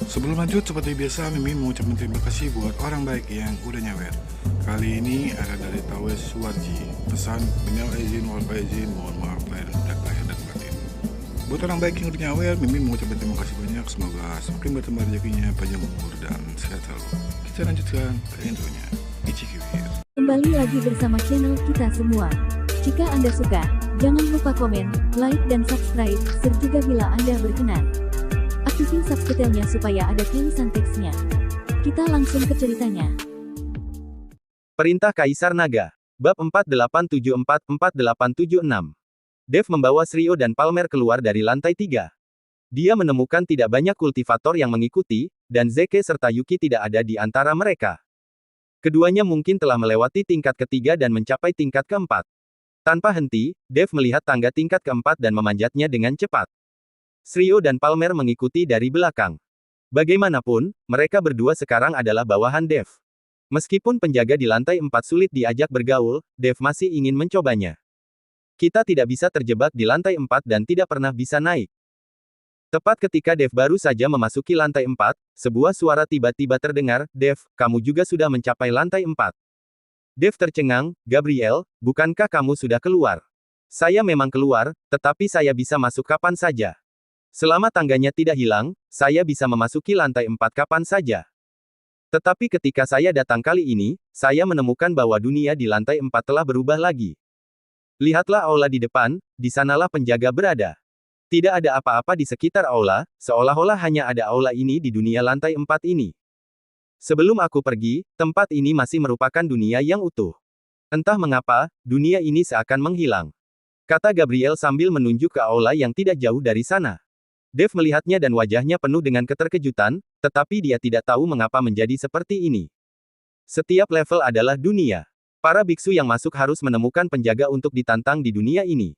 Sebelum lanjut, seperti biasa, Mimin mau ucapin terima kasih buat orang baik yang udah nyawer. Kali ini ada dari Tawes Suwarji. Pesan, minal izin, wal faizin, mohon maaf lahir dan batin. Buat orang baik yang udah nyawer, Mimin mau ucapin terima kasih banyak. Semoga semakin bertambah rezekinya, panjang umur, dan sehat selalu. Kita lanjutkan ke intronya. Ichikibir. Kembali lagi bersama channel kita semua. Jika Anda suka, jangan lupa komen, like, dan subscribe, serta bila Anda berkenan, aktifin subscribe-nya supaya ada tulisan teksnya. Kita langsung ke ceritanya. Perintah Kaisar Naga. Bab 4874-4876. Dev membawa Shrio dan Palmer keluar dari lantai 3. Dia menemukan tidak banyak kultivator yang mengikuti, dan Zeke serta Yuki tidak ada di antara mereka. Keduanya mungkin telah melewati tingkat ketiga dan mencapai tingkat keempat. Tanpa henti, Dev melihat tangga tingkat keempat dan memanjatnya dengan cepat. Shrio dan Palmer mengikuti dari belakang. Bagaimanapun, mereka berdua sekarang adalah bawahan Dev. Meskipun penjaga di lantai 4 sulit diajak bergaul, Dev masih ingin mencobanya. Kita tidak bisa terjebak di lantai 4 dan tidak pernah bisa naik. Tepat ketika Dev baru saja memasuki lantai 4, sebuah suara tiba-tiba terdengar, "Dev, kamu juga sudah mencapai lantai 4. Dev tercengang, "Gabriel, bukankah kamu sudah keluar?" "Saya memang keluar, tetapi saya bisa masuk kapan saja. Selama tangganya tidak hilang, saya bisa memasuki lantai 4 kapan saja. Tetapi ketika saya datang kali ini, saya menemukan bahwa dunia di lantai 4 telah berubah lagi. Lihatlah aula di depan, di sanalah penjaga berada. Tidak ada apa-apa di sekitar aula, seolah-olah hanya ada aula ini di dunia lantai 4 ini. Sebelum aku pergi, tempat ini masih merupakan dunia yang utuh. Entah mengapa, dunia ini seakan menghilang," kata Gabriel sambil menunjuk ke aula yang tidak jauh dari sana. Dev melihatnya dan wajahnya penuh dengan keterkejutan, tetapi dia tidak tahu mengapa menjadi seperti ini. Setiap level adalah dunia. Para biksu yang masuk harus menemukan penjaga untuk ditantang di dunia ini.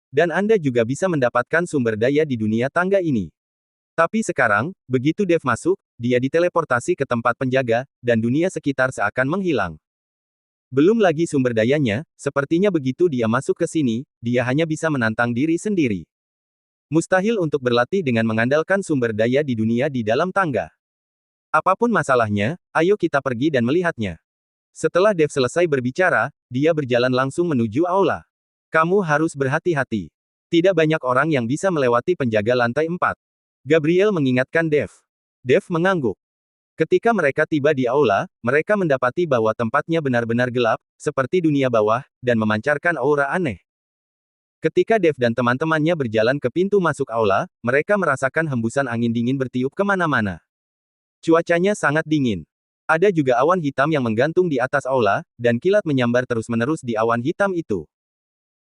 Dan Anda juga bisa mendapatkan sumber daya di dunia tangga ini. Tapi sekarang, begitu Dev masuk, dia diteleportasi ke tempat penjaga, dan dunia sekitar seakan menghilang. Belum lagi sumber dayanya, sepertinya begitu dia masuk ke sini, dia hanya bisa menantang diri sendiri. Mustahil untuk berlatih dengan mengandalkan sumber daya di dunia di dalam tangga. Apapun masalahnya, ayo kita pergi dan melihatnya. Setelah Dev selesai berbicara, dia berjalan langsung menuju aula. Kamu harus berhati-hati. Tidak banyak orang yang bisa melewati penjaga lantai 4. Gabriel mengingatkan Dev. Dev mengangguk. Ketika mereka tiba di aula, mereka mendapati bahwa tempatnya benar-benar gelap, seperti dunia bawah, dan memancarkan aura aneh. Ketika Dev dan teman-temannya berjalan ke pintu masuk aula, mereka merasakan hembusan angin dingin bertiup kemana-mana. Cuacanya sangat dingin. Ada juga awan hitam yang menggantung di atas aula, dan kilat menyambar terus-menerus di awan hitam itu.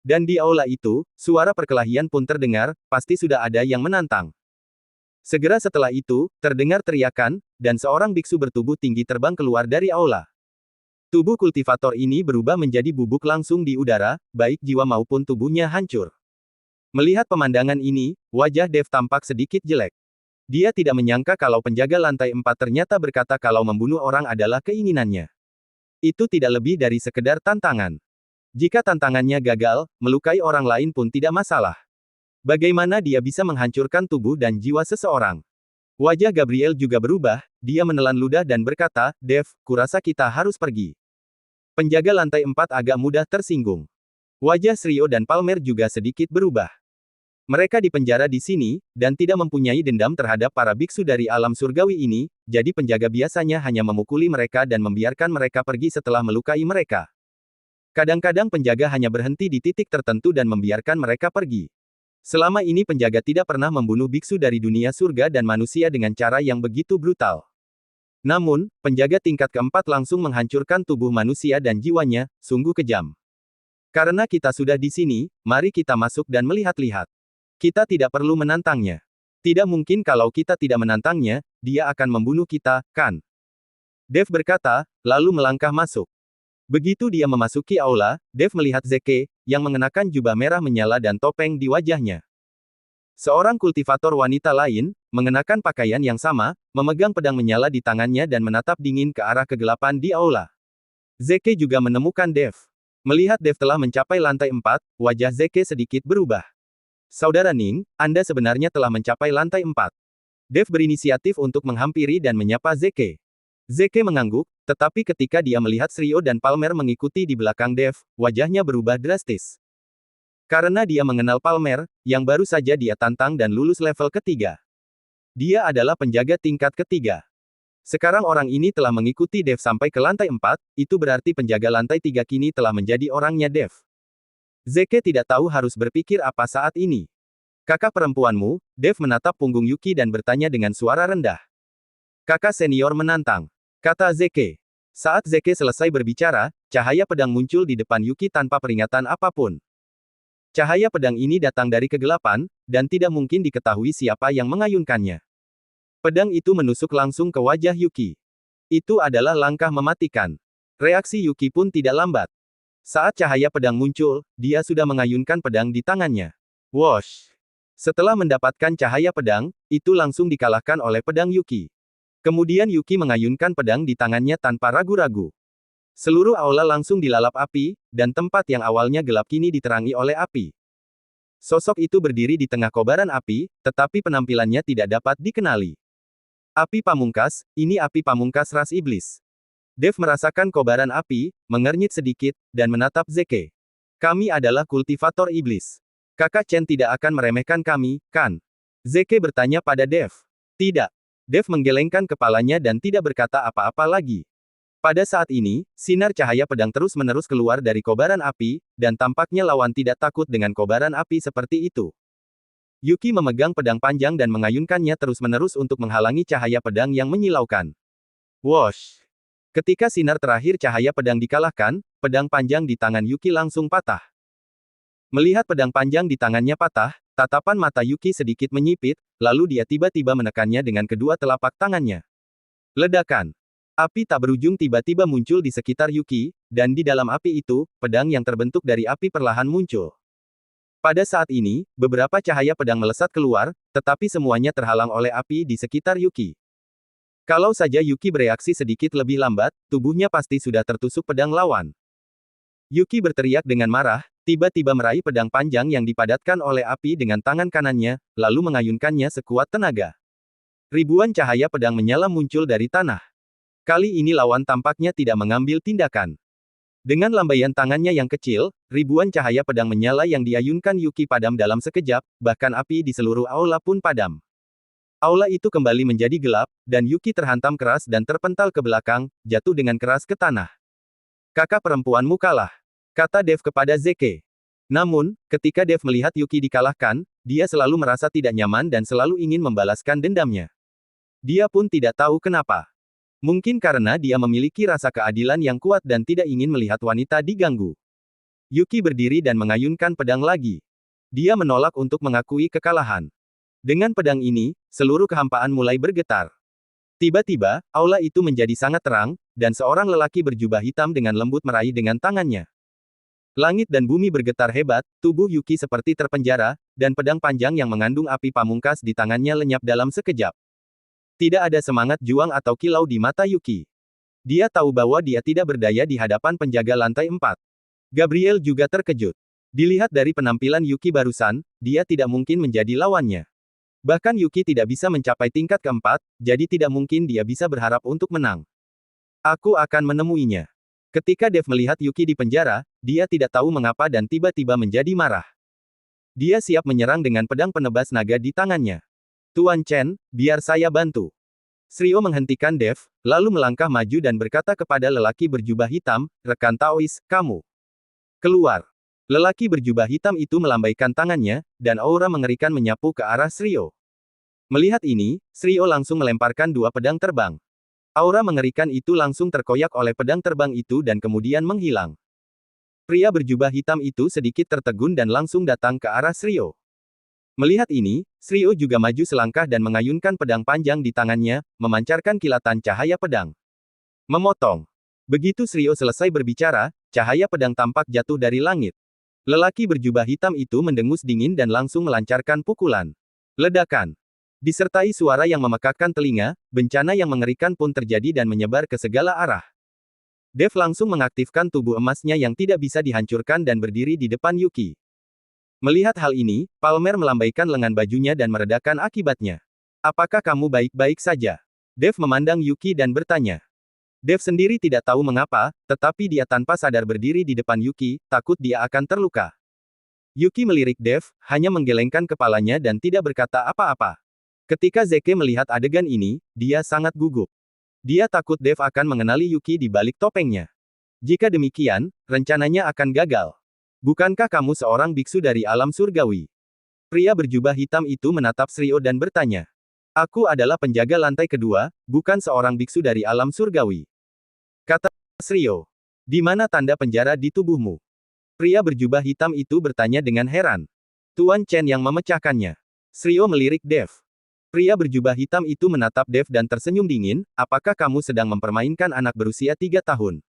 Dan di aula itu, suara perkelahian pun terdengar, pasti sudah ada yang menantang. Segera setelah itu, terdengar teriakan, dan seorang biksu bertubuh tinggi terbang keluar dari aula. Tubuh kultivator ini berubah menjadi bubuk langsung di udara, baik jiwa maupun tubuhnya hancur. Melihat pemandangan ini, wajah Dev tampak sedikit jelek. Dia tidak menyangka kalau penjaga lantai 4 ternyata berkata kalau membunuh orang adalah keinginannya. Itu tidak lebih dari sekedar tantangan. Jika tantangannya gagal, melukai orang lain pun tidak masalah. Bagaimana dia bisa menghancurkan tubuh dan jiwa seseorang? Wajah Gabriel juga berubah, dia menelan ludah dan berkata, "Dev, kurasa kita harus pergi." Penjaga lantai 4 agak mudah tersinggung. Wajah Shrio dan Palmer juga sedikit berubah. Mereka dipenjara di sini, dan tidak mempunyai dendam terhadap para biksu dari alam surgawi ini, jadi penjaga biasanya hanya memukuli mereka dan membiarkan mereka pergi setelah melukai mereka. Kadang-kadang penjaga hanya berhenti di titik tertentu dan membiarkan mereka pergi. Selama ini penjaga tidak pernah membunuh biksu dari dunia surga dan manusia dengan cara yang begitu brutal. Namun, penjaga tingkat keempat langsung menghancurkan tubuh manusia dan jiwanya, sungguh kejam. Karena kita sudah di sini, mari kita masuk dan melihat-lihat. Kita tidak perlu menantangnya. Tidak mungkin kalau kita tidak menantangnya, dia akan membunuh kita, kan? Dev berkata, lalu melangkah masuk. Begitu dia memasuki aula, Dev melihat Zeke, yang mengenakan jubah merah menyala dan topeng di wajahnya. Seorang kultivator wanita lain, mengenakan pakaian yang sama, memegang pedang menyala di tangannya dan menatap dingin ke arah kegelapan di aula. Zeke juga menemukan Dev. Melihat Dev telah mencapai lantai 4, wajah Zeke sedikit berubah. "Saudara Ning, Anda sebenarnya telah mencapai lantai 4. Dev berinisiatif untuk menghampiri dan menyapa Zeke. Zeke mengangguk, tetapi ketika dia melihat Shrio dan Palmer mengikuti di belakang Dev, wajahnya berubah drastis. Karena dia mengenal Palmer, yang baru saja dia tantang dan lulus level ketiga. Dia adalah penjaga tingkat ketiga. Sekarang orang ini telah mengikuti Dev sampai ke lantai 4, itu berarti penjaga lantai 3 kini telah menjadi orangnya Dev. Zeke tidak tahu harus berpikir apa saat ini. Kakak perempuanmu, Dev menatap punggung Yuki dan bertanya dengan suara rendah. Kakak senior menantang, kata Zeke. Saat Zeke selesai berbicara, cahaya pedang muncul di depan Yuki tanpa peringatan apapun. Cahaya pedang ini datang dari kegelapan, dan tidak mungkin diketahui siapa yang mengayunkannya. Pedang itu menusuk langsung ke wajah Yuki. Itu adalah langkah mematikan. Reaksi Yuki pun tidak lambat. Saat cahaya pedang muncul, dia sudah mengayunkan pedang di tangannya. Wosh! Setelah mendapatkan cahaya pedang, itu langsung dikalahkan oleh pedang Yuki. Kemudian Yuki mengayunkan pedang di tangannya tanpa ragu-ragu. Seluruh aula langsung dilalap api, dan tempat yang awalnya gelap kini diterangi oleh api. Sosok itu berdiri di tengah kobaran api, tetapi penampilannya tidak dapat dikenali. Api pamungkas, ini api pamungkas ras iblis. Dev merasakan kobaran api, mengernyit sedikit, dan menatap Zeke. Kami adalah kultivator iblis. Kakak Chen tidak akan meremehkan kami, kan? Zeke bertanya pada Dev. Tidak. Dev menggelengkan kepalanya dan tidak berkata apa-apa lagi. Pada saat ini, sinar cahaya pedang terus-menerus keluar dari kobaran api, dan tampaknya lawan tidak takut dengan kobaran api seperti itu. Yuki memegang pedang panjang dan mengayunkannya terus-menerus untuk menghalangi cahaya pedang yang menyilaukan. Wosh! Ketika sinar terakhir cahaya pedang dikalahkan, pedang panjang di tangan Yuki langsung patah. Melihat pedang panjang di tangannya patah, tatapan mata Yuki sedikit menyipit, lalu dia tiba-tiba menekannya dengan kedua telapak tangannya. Ledakan! Api tak berujung tiba-tiba muncul di sekitar Yuki, dan di dalam api itu, pedang yang terbentuk dari api perlahan muncul. Pada saat ini, beberapa cahaya pedang melesat keluar, tetapi semuanya terhalang oleh api di sekitar Yuki. Kalau saja Yuki bereaksi sedikit lebih lambat, tubuhnya pasti sudah tertusuk pedang lawan. Yuki berteriak dengan marah, tiba-tiba meraih pedang panjang yang dipadatkan oleh api dengan tangan kanannya, lalu mengayunkannya sekuat tenaga. Ribuan cahaya pedang menyala muncul dari tanah. Kali ini lawan tampaknya tidak mengambil tindakan. Dengan lambaian tangannya yang kecil, ribuan cahaya pedang menyala yang diayunkan Yuki padam dalam sekejap, bahkan api di seluruh aula pun padam. Aula itu kembali menjadi gelap, dan Yuki terhantam keras dan terpental ke belakang, jatuh dengan keras ke tanah. Kakak perempuanmu kalah, kata Dev kepada Zeke. Namun, ketika Dev melihat Yuki dikalahkan, dia selalu merasa tidak nyaman dan selalu ingin membalaskan dendamnya. Dia pun tidak tahu kenapa. Mungkin karena dia memiliki rasa keadilan yang kuat dan tidak ingin melihat wanita diganggu. Yuki berdiri dan mengayunkan pedang lagi. Dia menolak untuk mengakui kekalahan. Dengan pedang ini, seluruh kehampaan mulai bergetar. Tiba-tiba, aula itu menjadi sangat terang, dan seorang lelaki berjubah hitam dengan lembut meraih dengan tangannya. Langit dan bumi bergetar hebat, tubuh Yuki seperti terpenjara, dan pedang panjang yang mengandung api pamungkas di tangannya lenyap dalam sekejap. Tidak ada semangat juang atau kilau di mata Yuki. Dia tahu bahwa dia tidak berdaya di hadapan penjaga lantai 4. Gabriel juga terkejut. Dilihat dari penampilan Yuki barusan, dia tidak mungkin menjadi lawannya. Bahkan Yuki tidak bisa mencapai tingkat keempat, jadi tidak mungkin dia bisa berharap untuk menang. Aku akan menemuinya. Ketika Dev melihat Yuki di penjara, dia tidak tahu mengapa dan tiba-tiba menjadi marah. Dia siap menyerang dengan pedang penebas naga di tangannya. Tuan Chen, biar saya bantu. Shrio menghentikan Dev, lalu melangkah maju dan berkata kepada lelaki berjubah hitam, rekan Taois, kamu keluar. Lelaki berjubah hitam itu melambaikan tangannya, dan aura mengerikan menyapu ke arah Shrio. Melihat ini, Shrio langsung melemparkan dua pedang terbang. Aura mengerikan itu langsung terkoyak oleh pedang terbang itu dan kemudian menghilang. Pria berjubah hitam itu sedikit tertegun dan langsung datang ke arah Shrio. Melihat ini, Shrio juga maju selangkah dan mengayunkan pedang panjang di tangannya, memancarkan kilatan cahaya pedang. Memotong. Begitu Shrio selesai berbicara, cahaya pedang tampak jatuh dari langit. Lelaki berjubah hitam itu mendengus dingin dan langsung melancarkan pukulan. Ledakan. Disertai suara yang memekakkan telinga, bencana yang mengerikan pun terjadi dan menyebar ke segala arah. Dev langsung mengaktifkan tubuh emasnya yang tidak bisa dihancurkan dan berdiri di depan Yuki. Melihat hal ini, Palmer melambaikan lengan bajunya dan meredakan akibatnya. Apakah kamu baik-baik saja? Dev memandang Yuki dan bertanya. Dev sendiri tidak tahu mengapa, tetapi dia tanpa sadar berdiri di depan Yuki, takut dia akan terluka. Yuki melirik Dev, hanya menggelengkan kepalanya dan tidak berkata apa-apa. Ketika Zeke melihat adegan ini, dia sangat gugup. Dia takut Dev akan mengenali Yuki di balik topengnya. Jika demikian, rencananya akan gagal. Bukankah kamu seorang biksu dari alam surgawi? Pria berjubah hitam itu menatap Shrio dan bertanya. Aku adalah penjaga lantai kedua, bukan seorang biksu dari alam surgawi. Kata Shrio. Di mana tanda penjara di tubuhmu? Pria berjubah hitam itu bertanya dengan heran. Tuan Chen yang memecahkannya. Shrio melirik Dev. Pria berjubah hitam itu menatap Dev dan tersenyum dingin, apakah kamu sedang mempermainkan anak berusia 3 tahun?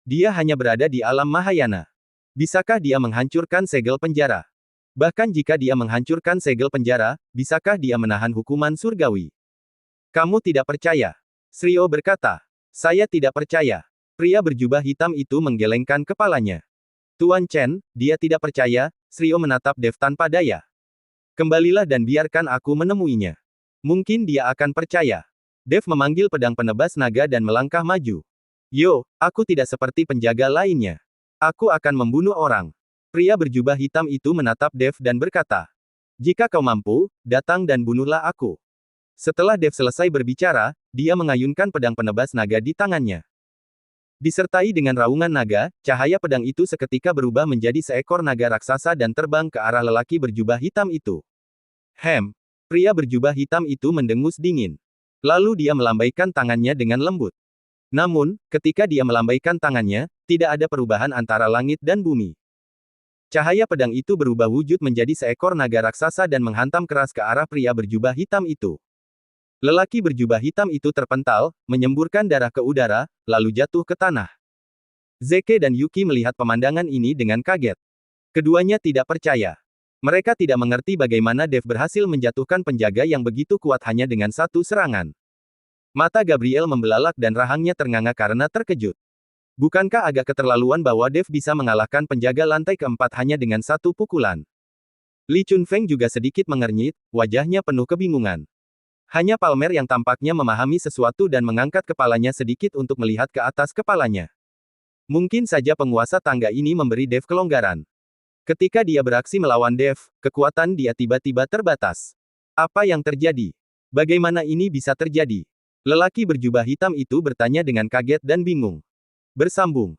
Dia hanya berada di alam Mahayana. Bisakah dia menghancurkan segel penjara? Bahkan jika dia menghancurkan segel penjara, bisakah dia menahan hukuman surgawi? Kamu tidak percaya? Shrio berkata. Saya tidak percaya. Pria berjubah hitam itu menggelengkan kepalanya. Tuan Chen, dia tidak percaya. Shrio menatap Dev tanpa daya. Kembalilah dan biarkan aku menemuinya. Mungkin dia akan percaya. Dev memanggil pedang penebas naga dan melangkah maju. Yo, aku tidak seperti penjaga lainnya. Aku akan membunuh orang. Pria berjubah hitam itu menatap Dev dan berkata. Jika kau mampu, datang dan bunuhlah aku. Setelah Dev selesai berbicara, dia mengayunkan pedang penebas naga di tangannya. Disertai dengan raungan naga, cahaya pedang itu seketika berubah menjadi seekor naga raksasa dan terbang ke arah lelaki berjubah hitam itu. Pria berjubah hitam itu mendengus dingin. Lalu dia melambaikan tangannya dengan lembut. Namun, ketika dia melambaikan tangannya, tidak ada perubahan antara langit dan bumi. Cahaya pedang itu berubah wujud menjadi seekor naga raksasa dan menghantam keras ke arah pria berjubah hitam itu. Lelaki berjubah hitam itu terpental, menyemburkan darah ke udara, lalu jatuh ke tanah. Zeke dan Yuki melihat pemandangan ini dengan kaget. Keduanya tidak percaya. Mereka tidak mengerti bagaimana Dev berhasil menjatuhkan penjaga yang begitu kuat hanya dengan satu serangan. Mata Gabriel membelalak dan rahangnya ternganga karena terkejut. Bukankah agak keterlaluan bahwa Dev bisa mengalahkan penjaga lantai keempat hanya dengan satu pukulan? Li Chunfeng juga sedikit mengernyit, wajahnya penuh kebingungan. Hanya Palmer yang tampaknya memahami sesuatu dan mengangkat kepalanya sedikit untuk melihat ke atas kepalanya. Mungkin saja penguasa tangga ini memberi Dev kelonggaran. Ketika dia beraksi melawan Dev, kekuatan dia tiba-tiba terbatas. Apa yang terjadi? Bagaimana ini bisa terjadi? Lelaki berjubah hitam itu bertanya dengan kaget dan bingung. Bersambung.